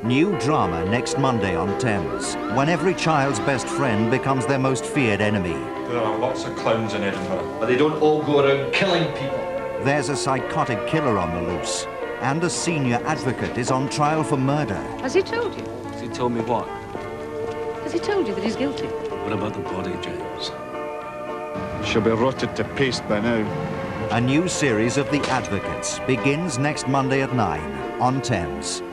New drama next Monday on Thames, when every child's best friend becomes their most feared enemy. There are lots of clowns in Edinburgh. But they don't all go around killing people. There's a psychotic killer on the loose, and a senior advocate is on trial for murder. Has he told you? Has he told me what? Has he told you that he's guilty? What about the body, James? She'll be rotted to paste by now. A new series of The Advocates begins next Monday at 9 on Thames.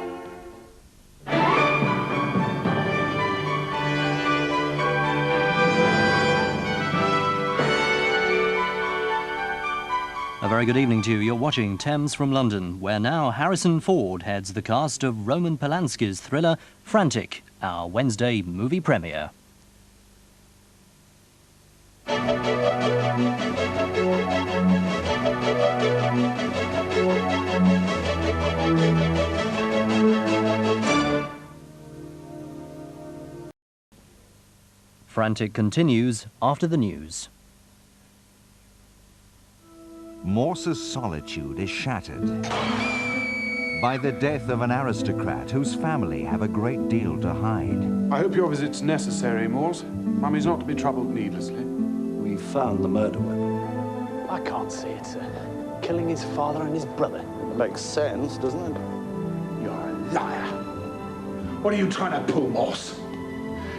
A very good evening to you. You're watching Thames from London, where now Harrison Ford heads the cast of Roman Polanski's thriller Frantic, our Wednesday movie premiere. Frantic continues after the news. Morse's solitude is shattered by the death of an aristocrat whose family have a great deal to hide. I hope your visit's necessary, Morse. Mummy's not to be troubled needlessly. We found the murder weapon. I can't see it, sir. Killing his father and his brother. It makes sense, doesn't it? You're a liar. What are you trying to pull, Morse?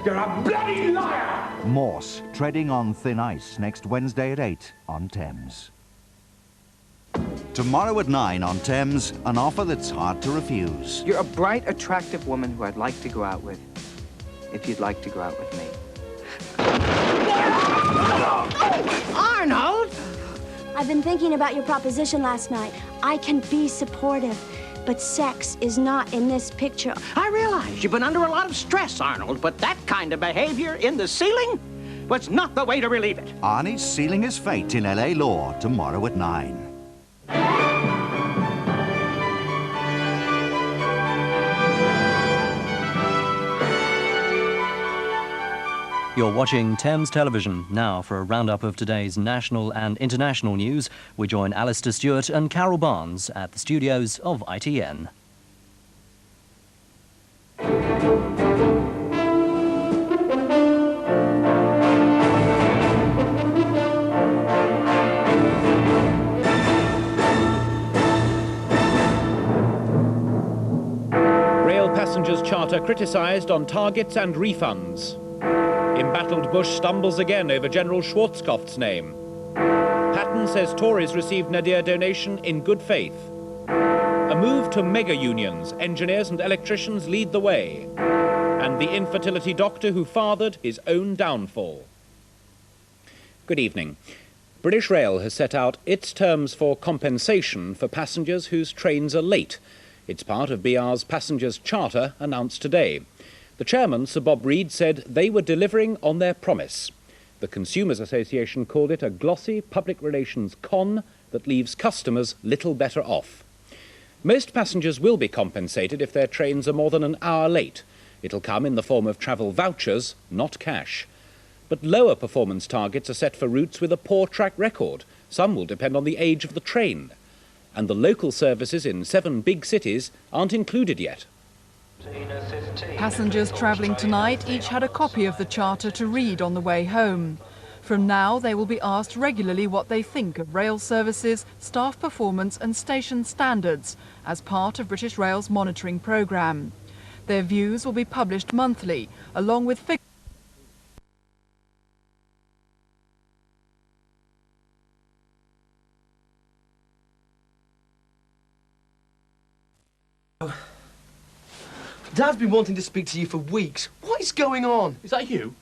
You're a bloody liar! Morse treading on thin ice next Wednesday at 8 on Thames. Tomorrow at 9 on Thames, an offer that's hard to refuse. You're a bright, attractive woman who I'd like to go out with, if you'd like to go out with me. Arnold! I've been thinking about your proposition last night. I can be supportive, but sex is not in this picture. I realize you've been under a lot of stress, Arnold, but that kind of behavior in the ceiling was not the way to relieve it. Arnie's sealing his fate in LA Law tomorrow at 9. You're watching Thames Television. Now for a roundup of today's national and international news, we join Alistair Stewart and Carol Barnes at the studios of ITN. Rail passengers charter criticised on targets and refunds. Embattled Bush stumbles again over General Schwarzkopf's name. Patton says Tories received Nadir donation in good faith. A move to mega unions, engineers and electricians lead the way. And the infertility doctor who fathered his own downfall. Good evening. British Rail has set out its terms for compensation for passengers whose trains are late. It's part of BR's passengers' charter announced today. The chairman, Sir Bob Reid, said they were delivering on their promise. The Consumers Association called it a glossy public relations con that leaves customers little better off. Most passengers will be compensated if their trains are more than an hour late. It'll come in the form of travel vouchers, not cash. But lower performance targets are set for routes with a poor track record. Some will depend on the age of the train. And the local services in 7 big cities aren't included yet. Passengers travelling tonight each had a copy of the charter to read on the way home. From now, they will be asked regularly what they think of rail services, staff performance and station standards as part of British Rail's monitoring programme. Their views will be published monthly, along with figures. Dad's been wanting to speak to you for weeks. What is going on? Is that you?